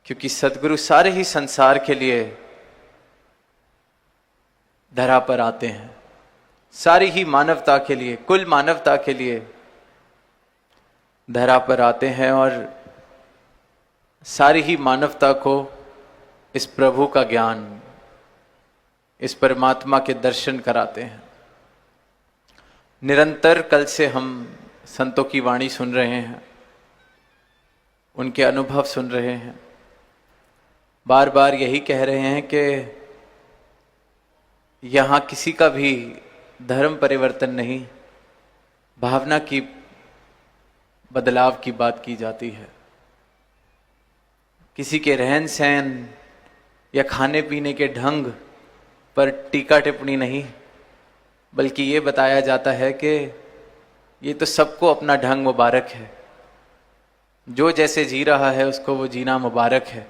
क्योंकि सद्गुरु सारे ही संसार के लिए धरा पर आते हैं, सारी ही मानवता के लिए, कुल मानवता के लिए धरा पर आते हैं और सारी ही मानवता को इस प्रभु का ज्ञान, इस परमात्मा के दर्शन कराते हैं। निरंतर कल से हम संतों की वाणी सुन रहे हैं, उनके अनुभव सुन रहे हैं, बार बार यही कह रहे हैं कि यहाँ किसी का भी धर्म परिवर्तन नहीं, भावना की बदलाव की बात की जाती है। किसी के रहन सहन या खाने पीने के ढंग पर टीका टिप्पणी नहीं, बल्कि ये बताया जाता है कि ये तो सबको अपना ढंग मुबारक है, जो जैसे जी रहा है उसको वो जीना मुबारक है।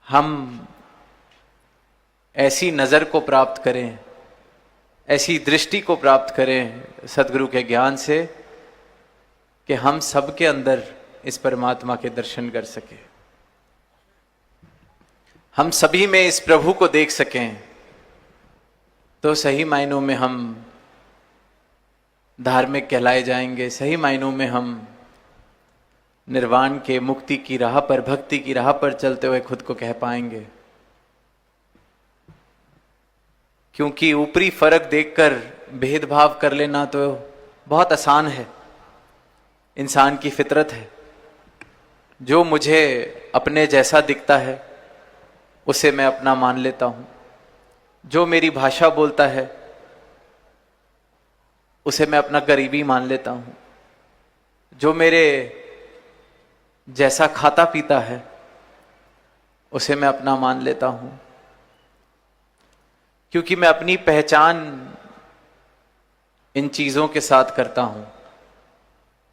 हम ऐसी नज़र को प्राप्त करें, ऐसी दृष्टि को प्राप्त करें सद्गुरु के ज्ञान से कि हम सबके अंदर इस परमात्मा के दर्शन कर सकें, हम सभी में इस प्रभु को देख सकें, तो सही मायनों में हम धार्मिक कहलाए जाएंगे, सही मायनों में हम निर्वाण के, मुक्ति की राह पर, भक्ति की राह पर चलते हुए खुद को कह पाएंगे। क्योंकि ऊपरी फर्क देखकर भेदभाव कर लेना तो बहुत आसान है, इंसान की फितरत है। जो मुझे अपने जैसा दिखता है उसे मैं अपना मान लेता हूं, जो मेरी भाषा बोलता है उसे मैं अपना करीबी मान लेता हूं, जो मेरे जैसा खाता पीता है उसे मैं अपना मान लेता हूं। क्योंकि मैं अपनी पहचान इन चीजों के साथ करता हूं।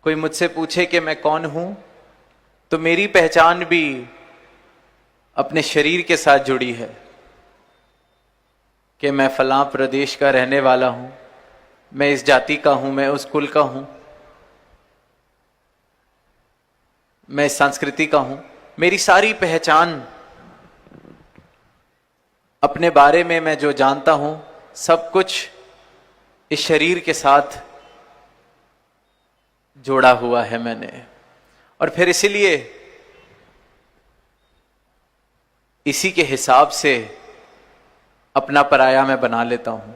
कोई मुझसे पूछे कि मैं कौन हूं, तो मेरी पहचान भी अपने शरीर के साथ जुड़ी है कि मैं फलां प्रदेश का रहने वाला हूं, मैं इस जाति का हूं, मैं उस कुल का हूं, मैं इस संस्कृति का हूं। मेरी सारी पहचान, अपने बारे में मैं जो जानता हूं, सब कुछ इस शरीर के साथ जोड़ा हुआ है मैंने। और फिर इसीलिए इसी के हिसाब से अपना पराया मैं बना लेता हूं।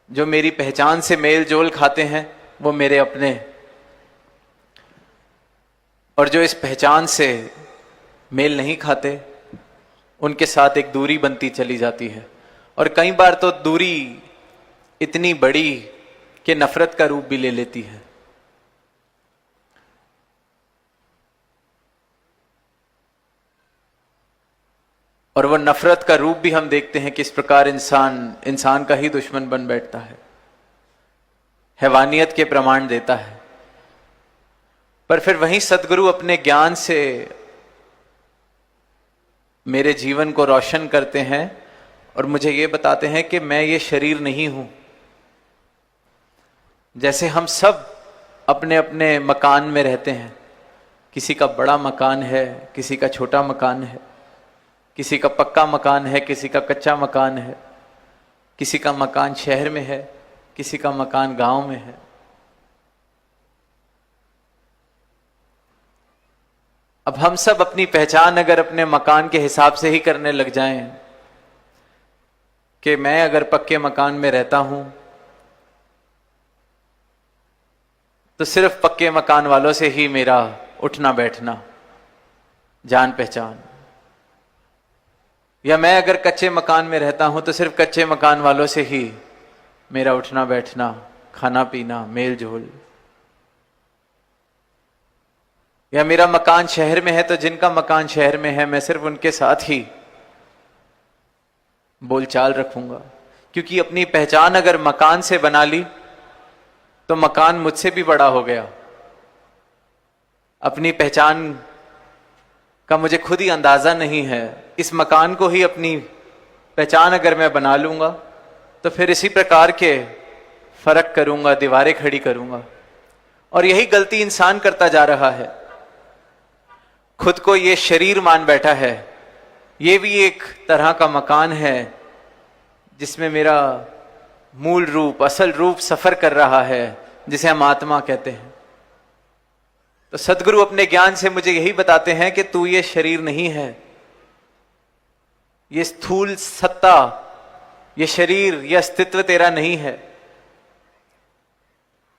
जो मेरी पहचान से मेल जोल खाते हैं वो मेरे अपने, और जो इस पहचान से मेल नहीं खाते उनके साथ एक दूरी बनती चली जाती है। और कई बार तो दूरी इतनी बड़ी कि नफरत का रूप भी ले लेती है। और वह नफरत का रूप भी हम देखते हैं किस प्रकार इंसान का ही दुश्मन बन बैठता है, हैवानियत के प्रमाण देता है। पर फिर वहीं सद्गुरु अपने ज्ञान से मेरे जीवन को रोशन करते हैं और मुझे ये बताते हैं कि मैं ये शरीर नहीं हूं। जैसे हम सब अपने अपने मकान में रहते हैं, किसी का बड़ा मकान है, किसी का छोटा मकान है, किसी का पक्का मकान है, किसी का कच्चा मकान है, किसी का मकान शहर में है, किसी का मकान गांव में है। अब हम सब अपनी पहचान अगर अपने मकान के हिसाब से ही करने लग जाएं कि मैं अगर पक्के मकान में रहता हूं तो सिर्फ पक्के मकान वालों से ही मेरा उठना बैठना, जान पहचान, या मैं अगर कच्चे मकान में रहता हूं तो सिर्फ कच्चे मकान वालों से ही मेरा उठना बैठना, खाना पीना, मेल जोल, या मेरा मकान शहर में है तो जिनका मकान शहर में है मैं सिर्फ उनके साथ ही बोलचाल रखूंगा। क्योंकि अपनी पहचान अगर मकान से बना ली तो मकान मुझसे भी बड़ा हो गया। अपनी पहचान का मुझे खुद ही अंदाजा नहीं है, इस मकान को ही अपनी पहचान अगर मैं बना लूंगा तो फिर इसी प्रकार के फर्क करूंगा, दीवारें खड़ी करूंगा। और यही गलती इंसान करता जा रहा है। खुद को ये शरीर मान बैठा है, ये भी एक तरह का मकान है जिसमें मेरा मूल रूप, असल रूप सफर कर रहा है, जिसे हम आत्मा कहते हैं। तो सद्गुरु अपने ज्ञान से मुझे यही बताते हैं कि तू ये शरीर नहीं है, ये स्थूल सत्ता, ये शरीर, ये अस्तित्व तेरा नहीं है।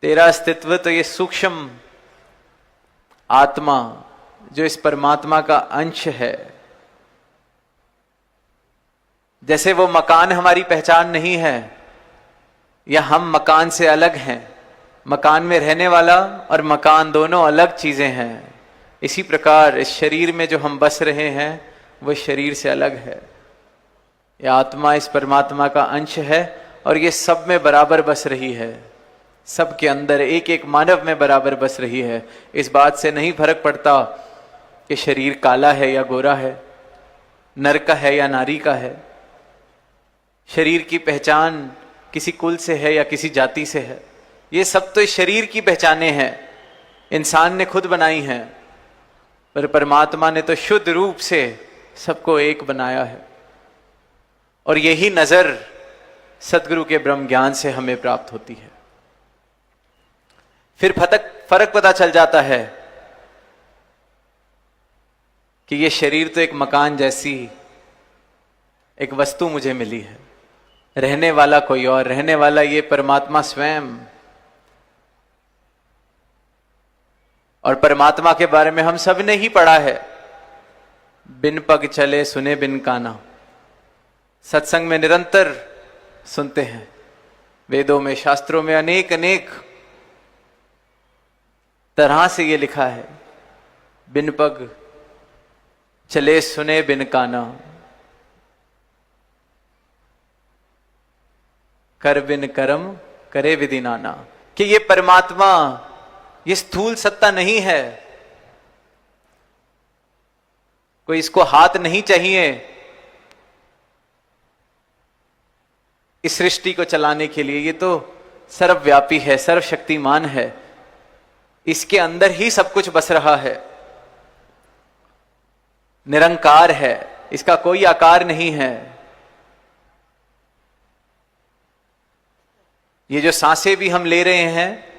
तेरा अस्तित्व तो ये सूक्ष्म आत्मा जो इस परमात्मा का अंश है। जैसे वो मकान हमारी पहचान नहीं है या हम मकान से अलग हैं, मकान में रहने वाला और मकान दोनों अलग चीजें हैं, इसी प्रकार इस शरीर में जो हम बस रहे हैं वो शरीर से अलग है। यह आत्मा इस परमात्मा का अंश है और ये सब में बराबर बस रही है, सबके अंदर एक एक मानव में बराबर बस रही है। इस बात से नहीं फर्क पड़ता कि शरीर काला है या गोरा है, नर का है या नारी का है। शरीर की पहचान किसी कुल से है या किसी जाति से है, ये सब तो इस शरीर की पहचानें हैं, इंसान ने खुद बनाई हैं, पर परमात्मा ने तो शुद्ध रूप से सबको एक बनाया है। और यही नजर सद्गुरु के ब्रह्म ज्ञान से हमें प्राप्त होती है। फिर फर्क पता चल जाता है कि ये शरीर तो एक मकान जैसी एक वस्तु मुझे मिली है, रहने वाला कोई और, रहने वाला ये परमात्मा स्वयं। और परमात्मा के बारे में हम सब ने ही पढ़ा है, बिन पग चले सुने बिन काना। सत्संग में निरंतर सुनते हैं, वेदों में, शास्त्रों में अनेक अनेक तरह से ये लिखा है, बिन पग चले सुने बिन काना, कर बिन कर्म करे विधि नाना। कि ये परमात्मा ये स्थूल सत्ता नहीं है, कोई इसको हाथ नहीं चाहिए इस सृष्टि को चलाने के लिए। ये तो सर्वव्यापी है, सर्वशक्तिमान है, इसके अंदर ही सब कुछ बस रहा है, निरंकार है, इसका कोई आकार नहीं है। ये जो सांसें भी हम ले रहे हैं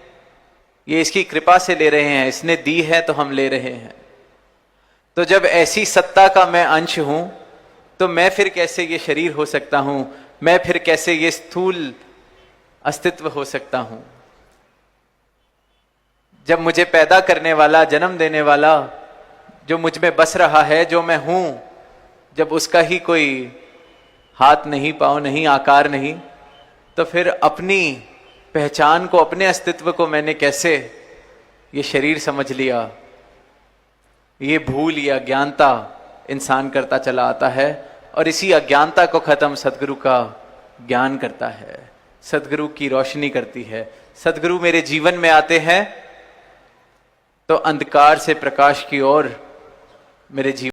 ये इसकी कृपा से ले रहे हैं, इसने दी है तो हम ले रहे हैं। तो जब ऐसी सत्ता का मैं अंश हूं तो मैं फिर कैसे ये शरीर हो सकता हूं, मैं फिर कैसे ये स्थूल अस्तित्व हो सकता हूं। जब मुझे पैदा करने वाला, जन्म देने वाला जो मुझ में बस रहा है, जो मैं हूं, जब उसका ही कोई हाथ नहीं, पांव नहीं, आकार नहीं, तो फिर अपनी पहचान को, अपने अस्तित्व को मैंने कैसे ये शरीर समझ लिया। ये भूल या अज्ञानता इंसान करता चला आता है और इसी अज्ञानता को खत्म सद्गुरु का ज्ञान करता है, सद्गुरु की रोशनी करती है। सद्गुरु मेरे जीवन में आते हैं तो अंधकार से प्रकाश की ओर मेरे जीवन